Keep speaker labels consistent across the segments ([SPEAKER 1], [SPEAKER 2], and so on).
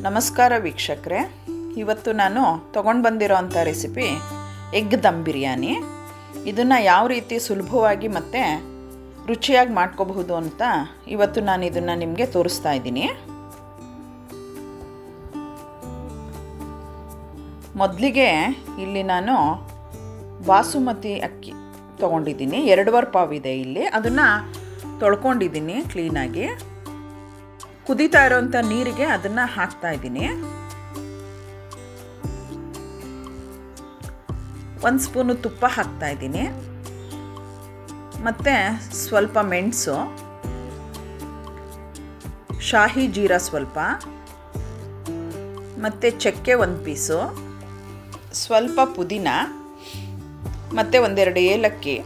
[SPEAKER 1] ನಮಸ್ಕಾರ ವೀಕ್ಷಕರೇ, ಇವತ್ತು ನಾನು ತೊಗೊಂಡು ಬಂದಿರೋಂಥ ರೆಸಿಪಿ ಎಗ್ ದಮ್ ಬಿರಿಯಾನಿ. ಇದನ್ನು ಯಾವ ರೀತಿ ಸುಲಭವಾಗಿ ಮತ್ತು ರುಚಿಯಾಗಿ ಮಾಡ್ಕೋಬಹುದು ಅಂತ ಇವತ್ತು ನಾನು ಇದನ್ನು ನಿಮಗೆ ತೋರಿಸ್ತಾ ಇದ್ದೀನಿ. ಮೊದಲಿಗೆ ಇಲ್ಲಿ ನಾನು ಬಾಸುಮತಿ ಅಕ್ಕಿ ತೊಗೊಂಡಿದ್ದೀನಿ. 2.5 ಪಾವ್ ಇದೆ ಇಲ್ಲಿ. ಅದನ್ನು ತೊಳ್ಕೊಂಡಿದ್ದೀನಿ ಕ್ಲೀನಾಗಿ. ಕುದೀತಾ ಇರೋಂಥ ನೀರಿಗೆ ಅದನ್ನು ಹಾಕ್ತಾ ಇದ್ದೀನಿ. 1 ಸ್ಪೂನು ತುಪ್ಪ ಹಾಕ್ತಾ ಇದ್ದೀನಿ. ಮತ್ತು ಸ್ವಲ್ಪ ಮೆಣಸು, ಶಾಹಿ ಜೀರಾ ಸ್ವಲ್ಪ, ಮತ್ತು ಚಕ್ಕೆ 1 ಪೀಸು, ಸ್ವಲ್ಪ ಪುದೀನ ಮತ್ತು 1-2 ಏಲಕ್ಕಿ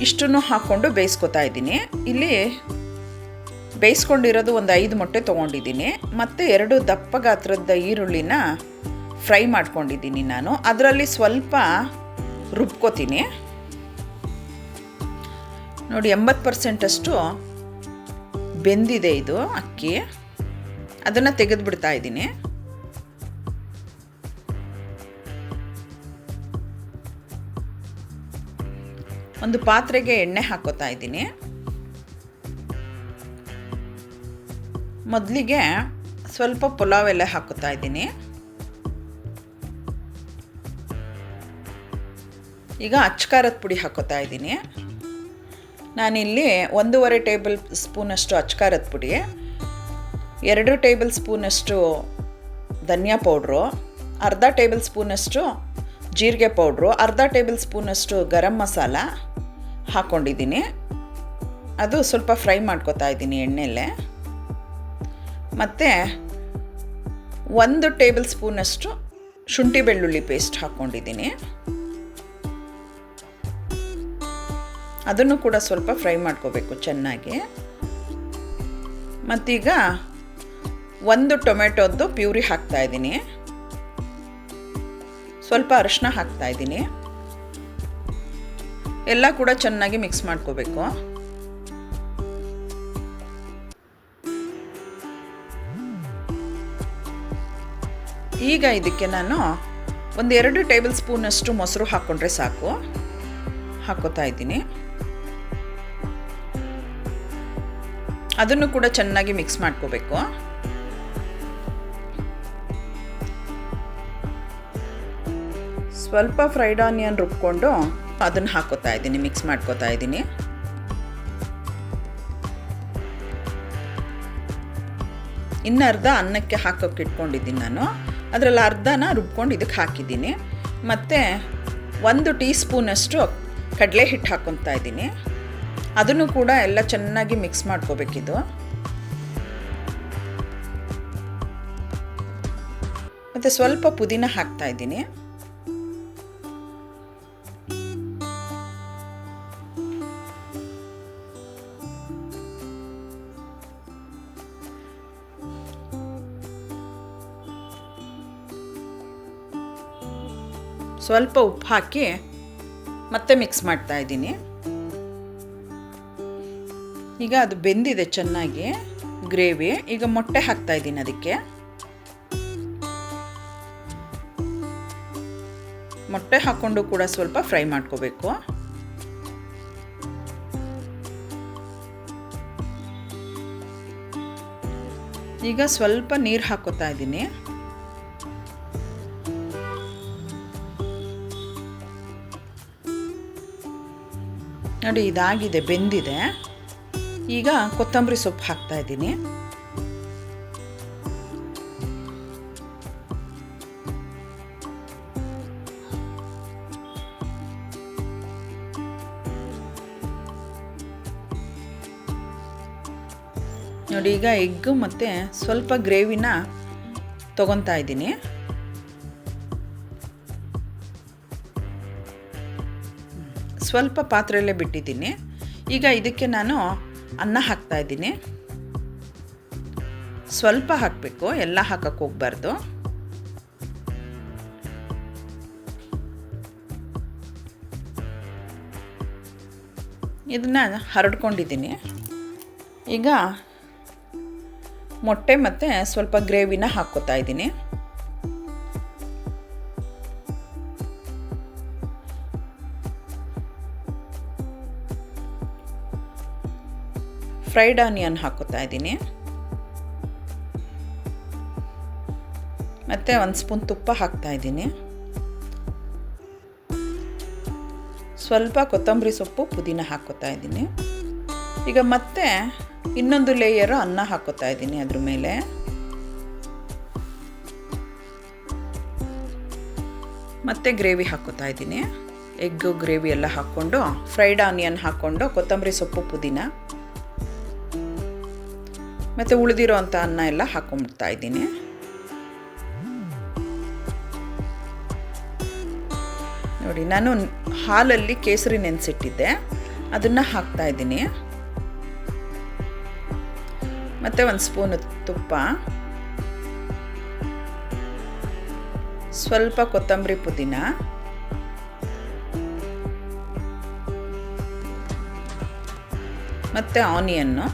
[SPEAKER 1] ಇಷ್ಟನ್ನು ಹಾಕ್ಕೊಂಡು ಬೇಯಿಸ್ಕೊತಾ ಇದ್ದೀನಿ. ಇಲ್ಲಿ ಬೇಯಿಸ್ಕೊಂಡಿರೋದು 5 ಮೊಟ್ಟೆ ತೊಗೊಂಡಿದ್ದೀನಿ. ಮತ್ತು 2 ದಪ್ಪ ಗಾತ್ರದ ಈರುಳ್ಳಿನ ಫ್ರೈ ಮಾಡ್ಕೊಂಡಿದ್ದೀನಿ ನಾನು. ಅದರಲ್ಲಿ ಸ್ವಲ್ಪ ರುಬ್ಕೋತೀನಿ. ನೋಡಿ, 80% ಅಷ್ಟು ಬೆಂದಿದೆ ಇದು ಅಕ್ಕಿ. ಅದನ್ನು ತೆಗೆದುಬಿಡ್ತಾ ಇದ್ದೀನಿ. ಒಂದು ಪಾತ್ರೆಗೆ ಎಣ್ಣೆ ಹಾಕೋತಾ ಇದ್ದೀನಿ. ಮೊದಲಿಗೆ ಸ್ವಲ್ಪ ಪುಲಾವ್ ಎಲೆ ಹಾಕೋತಾ ಇದ್ದೀನಿ. ಈಗ ಅಚ್ಕಾರದ ಪುಡಿ ಹಾಕೋತಾ ಇದ್ದೀನಿ. ನಾನಿಲ್ಲಿ 1.5 ಟೇಬಲ್ ಸ್ಪೂನಷ್ಟು ಅಚ್ಕಾರದ ಪುಡಿ, 2 ಟೇಬಲ್ ಸ್ಪೂನಷ್ಟು ಧನಿಯಾ ಪೌಡ್ರು, ಅರ್ಧ ಟೇಬಲ್ ಸ್ಪೂನಷ್ಟು ಜೀರಿಗೆ ಪೌಡ್ರು, ಅರ್ಧ ಟೇಬಲ್ ಸ್ಪೂನಷ್ಟು ಗರಂ ಮಸಾಲ ಹಾಕ್ಕೊಂಡಿದ್ದೀನಿ. ಅದು ಸ್ವಲ್ಪ ಫ್ರೈ ಮಾಡ್ಕೊತಾ ಇದ್ದೀನಿ ಎಣ್ಣೆಯಲ್ಲೇ. ಮತ್ತು 1 ಟೇಬಲ್ ಸ್ಪೂನಷ್ಟು ಶುಂಠಿ ಬೆಳ್ಳುಳ್ಳಿ ಪೇಸ್ಟ್ ಹಾಕ್ಕೊಂಡಿದ್ದೀನಿ. ಅದನ್ನು ಕೂಡ ಸ್ವಲ್ಪ ಫ್ರೈ ಮಾಡ್ಕೋಬೇಕು ಚೆನ್ನಾಗಿ. ಮತ್ತೀಗ 1 ಟೊಮೆಟೊದ್ದು ಪ್ಯೂರಿ ಹಾಕ್ತಾಯಿದ್ದೀನಿ. ಸ್ವಲ್ಪ ಅರಿಶಿನ ಹಾಕ್ತಾಯಿದ್ದೀನಿ. ಎಲ್ಲ ಕೂಡ ಚೆನ್ನಾಗಿ ಮಿಕ್ಸ್ ಮಾಡ್ಕೋಬೇಕು. ಈಗ ಇದಕ್ಕೆ ನಾನು 1-2 ಟೇಬಲ್ ಸ್ಪೂನಷ್ಟು ಮೊಸರು ಹಾಕ್ಕೊಂಡ್ರೆ ಸಾಕು. ಹಾಕ್ಕೋತಾ ಇದ್ದೀನಿ. ಅದನ್ನು ಕೂಡ ಚೆನ್ನಾಗಿ ಮಿಕ್ಸ್ ಮಾಡ್ಕೋಬೇಕು. ಸ್ವಲ್ಪ ಫ್ರೈಡ್ ಆನಿಯನ್ ರುಬ್ಕೊಂಡು ಅದನ್ನು ಹಾಕ್ಕೋತಾ ಇದ್ದೀನಿ, ಮಿಕ್ಸ್ ಮಾಡ್ಕೋತಾ ಇದ್ದೀನಿ. ಇನ್ನು ಅರ್ಧ ಅನ್ನಕ್ಕೆ ಹಾಕೋಕೆ ಇಟ್ಕೊಂಡಿದ್ದೀನಿ ನಾನು. ಅದರಲ್ಲಿ ಅರ್ಧನ ರುಬ್ಕೊಂಡು ಇದಕ್ಕೆ ಹಾಕಿದ್ದೀನಿ. ಮತ್ತು 1 ಟೀ ಸ್ಪೂನಷ್ಟು ಕಡಲೆ ಹಿಟ್ಟು ಹಾಕ್ಕೊತಾ ಇದ್ದೀನಿ. ಅದನ್ನು ಕೂಡ ಎಲ್ಲ ಚೆನ್ನಾಗಿ ಮಿಕ್ಸ್ ಮಾಡ್ಕೋಬೇಕಿದು. ಮತ್ತು ಸ್ವಲ್ಪ ಪುದೀನ ಹಾಕ್ತಾ ಇದ್ದೀನಿ. ಸ್ವಲ್ಪ ಉಪ್ಪು ಹಾಕಿ ಮತ್ತೆ ಮಿಕ್ಸ್ ಮಾಡ್ತಾ ಇದ್ದೀನಿ. ಈಗ ಅದು ಬೆಂದಿದೆ ಚೆನ್ನಾಗಿ ಗ್ರೇವಿ. ಈಗ ಮೊಟ್ಟೆ ಹಾಕ್ತಾ ಇದ್ದೀನಿ ಅದಕ್ಕೆ. ಮೊಟ್ಟೆ ಹಾಕ್ಕೊಂಡು ಕೂಡ ಸ್ವಲ್ಪ ಫ್ರೈ ಮಾಡ್ಕೋಬೇಕು. ಈಗ ಸ್ವಲ್ಪ ನೀರು ಹಾಕೋತಾ ಇದ್ದೀನಿ. ನೋಡಿ, ಇದಾಗಿದೆ, ಬೆಂದಿದೆ. ಈಗ ಕೊತ್ತಂಬರಿ ಸೊಪ್ಪು ಹಾಕ್ತಾ ಇದ್ದೀನಿ. ನೋಡಿ, ಈಗ ಎಗ್ಗು ಮತ್ತು ಸ್ವಲ್ಪ ಗ್ರೇವಿನ ತೊಗೊತಾ ಇದ್ದೀನಿ. ಸ್ವಲ್ಪ ಪಾತ್ರೆಯಲ್ಲೇ ಬಿಟ್ಟಿದ್ದೀನಿ. ಈಗ ಇದಕ್ಕೆ ನಾನು ಅನ್ನ ಹಾಕ್ತಾ ಇದ್ದೀನಿ. ಸ್ವಲ್ಪ ಹಾಕಬೇಕು, ಎಲ್ಲ ಹಾಕಕ್ಕೆ ಹೋಗಬಾರ್ದು. ಇದನ್ನು ಹರಡ್ಕೊಂಡಿದ್ದೀನಿ. ಈಗ ಮೊಟ್ಟೆ ಮತ್ತು ಸ್ವಲ್ಪ ಗ್ರೇವಿನ ಹಾಕ್ಕೋತಾ ಇದ್ದೀನಿ. ಫ್ರೈಡ್ ಆನಿಯನ್ ಹಾಕ್ಕೋತಾ ಇದ್ದೀನಿ. ಮತ್ತು 1 ಸ್ಪೂನ್ ತುಪ್ಪ ಹಾಕ್ತಾ ಇದ್ದೀನಿ. ಸ್ವಲ್ಪ ಕೊತ್ತಂಬರಿ ಸೊಪ್ಪು ಪುದೀನ ಹಾಕ್ಕೋತಾ ಇದ್ದೀನಿ. ಈಗ ಮತ್ತೆ ಇನ್ನೊಂದು ಲೇಯರು ಅನ್ನ ಹಾಕ್ಕೋತಾ ಇದ್ದೀನಿ ಅದ್ರ ಮೇಲೆ. ಮತ್ತೆ ಗ್ರೇವಿ ಹಾಕ್ಕೋತಾ ಇದ್ದೀನಿ. ಎಗ್ಗು ಗ್ರೇವಿ ಎಲ್ಲ ಹಾಕ್ಕೊಂಡು ಫ್ರೈಡ್ ಆನಿಯನ್ ಹಾಕ್ಕೊಂಡು ಕೊತ್ತಂಬರಿ ಸೊಪ್ಪು ಪುದೀನ ಮತ್ತು ಉಳಿದಿರೋ ಅಂಥ ಅನ್ನ ಎಲ್ಲ ಹಾಕ್ಕೊಂಡ್ಬಿಡ್ತಾ ಇದ್ದೀನಿ. ನೋಡಿ, ನಾನು ಹಾಲಲ್ಲಿ ಕೇಸರಿ ನೆನೆಸಿಟ್ಟಿದ್ದೆ, ಅದನ್ನು ಹಾಕ್ತಾ ಇದ್ದೀನಿ. ಮತ್ತು 1 ಸ್ಪೂನ್ ತುಪ್ಪ, ಸ್ವಲ್ಪ ಕೊತ್ತಂಬರಿ ಪುದೀನ, ಮತ್ತು ಆನಿಯನ್ನು,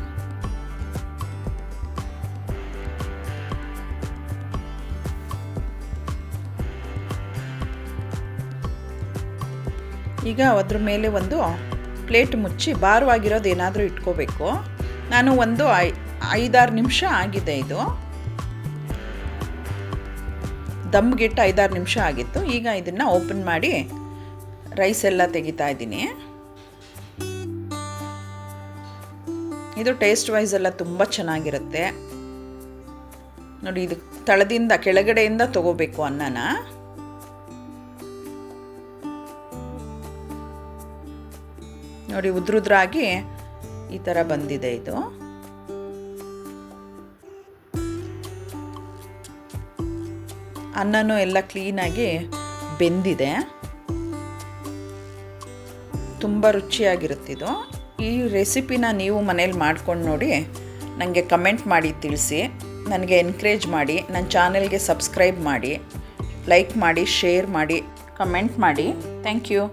[SPEAKER 1] ಈಗ ಅದ್ರ ಮೇಲೆ ಒಂದು ಪ್ಲೇಟ್ ಮುಚ್ಚಿ ಭಾರವಾಗಿರೋದು ಏನಾದರೂ ಇಟ್ಕೋಬೇಕು. ನಾನು ಒಂದು 5-6 ನಿಮಿಷ ಆಗಿದೆ, ಇದು ದಮ್ಗಿಟ್ಟು 5-6 ನಿಮಿಷ ಆಗಿತ್ತು. ಈಗ ಇದನ್ನು ಓಪನ್ ಮಾಡಿ ರೈಸ್ ಎಲ್ಲ ತೆಗಿತಾ ಇದ್ದೀನಿ. ಇದು ಟೇಸ್ಟ್ ವೈಸ್ ಎಲ್ಲ ತುಂಬ ಚೆನ್ನಾಗಿರುತ್ತೆ ನೋಡಿ. ಇದು ತಳದಿಂದ ಕೆಳಗಡೆಯಿಂದ ತಗೋಬೇಕು ಅನ್ನನ. ನೋಡಿ, ಉದ್ರುದ್ರಾಗಿ ಈ ಥರ ಬಂದಿದೆ ಇದು. ಅನ್ನನೂ ಎಲ್ಲ ಕ್ಲೀನಾಗಿ ಬೆಂದಿದೆ, ತುಂಬ ರುಚಿಯಾಗಿರುತ್ತಿದು. ಈ ರೆಸಿಪಿನ ನೀವು ಮನೇಲಿ ಮಾಡ್ಕೊಂಡು ನೋಡಿ ನನಗೆ ಕಮೆಂಟ್ ಮಾಡಿ ತಿಳಿಸಿ. ನನಗೆ ಎನ್ಕರೇಜ್ ಮಾಡಿ, ನನ್ನ ಚಾನೆಲ್ಗೆ ಸಬ್ಸ್ಕ್ರೈಬ್ ಮಾಡಿ, ಲೈಕ್ ಮಾಡಿ, ಶೇರ್ ಮಾಡಿ, ಕಮೆಂಟ್ ಮಾಡಿ. Thank you.